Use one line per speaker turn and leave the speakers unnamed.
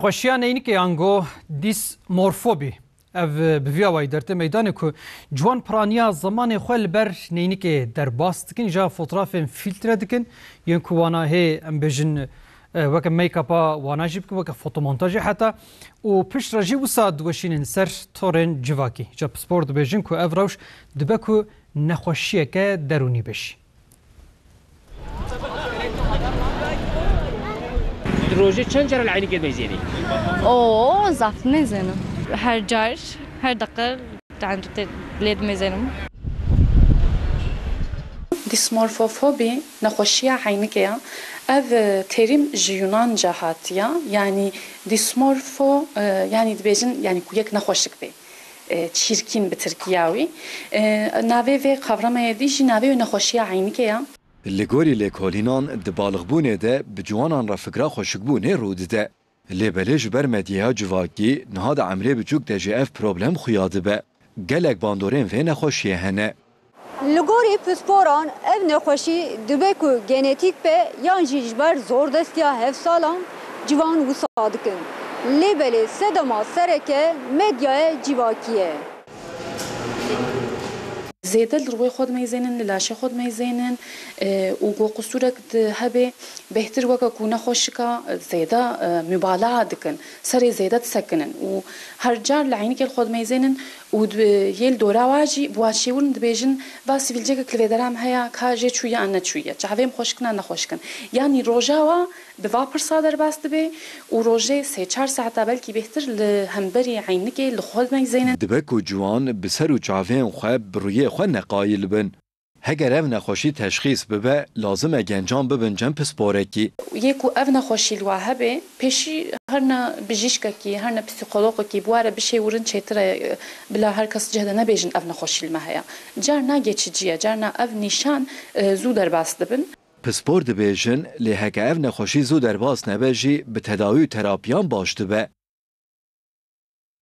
خوشیان اینی که انگو دیس مورفوبی او بویاوی درته میدانه که جوان پرانیا زمان خوال بر نینی که در باست کن جا فوتوراف فیلتر دکن یون که وانا هی ام بجن وک میکاپا وانا جیب که وک فوتومونتاژ حتی و پشت راجی و ساعت دوشین سر تورن جواکی جا سپورت بجن که او روش دبه که نخوشیه که درونی بشی
روزی چند جرا العینی که میزنی؟
اوه زفت میزنم هر جار هر دقیقه عند بلاد میزنم
دیسمورفوفوبی نخوشی عینکه او تریم جیونان جهاتیا یعنی دیسمورفو یعنی دبیجن یعنی کویک نخوشک بی چیرکین به ترکیاوی نوی و قورمه دیجی نوی و نخوشی عینکه
لگوری لکولینان دبالغبونه ده بجوانان را فکرا خوشکبونه رود ده لبلج بر مدیه جواکی نهاد عمره بجوک ده جی اف پروبلم خویاده به گلک باندورین و نخوشیه هنه
لگوری پسپوران او نخوشی دبه که گنتیک به یان جیجبر زور دستیا هف سالان جوان و صادکن لبلی سدما سرکه مدیای جواکیه
زیده روی خود میزنن للاشه خود میزنن و گو قصورك هبه بهتر وقت كونا خوشكا زیده مبالغه دکن سر زیده تسکنن و هر جار لعینی که خود میزنن و یل دورا واجی بواشیون دبیجن با سیفیلجه که درام هیا کاجه چویا ان چویا چاویم خوشکن نه خوشکن یعنی روجاوا دوا پرسا در باست به و روجه 3-4 ساعت بلکی بهتر لهمبری عینی که لخود میزنن
دبکو جوان بسر و چاوین خو بروی خو نقایل بن هگر او نخوشی تشخیص ببه لازم گنجان ببن جنب سپورکی
یکو او نخوشی الواهبه پیشی هرنا بجیشکا کی هرنا پسیکولوگا کی بواره بشه ورن چیتره بلا هر کس جهده نبیجن او نخوشی المهیا جار نگیچیه جار نا او نشان زو در باست بن
پسپور دبیجن لی هک او نخوشی زو در باس نبیجی به تداوی تراپیان باشده به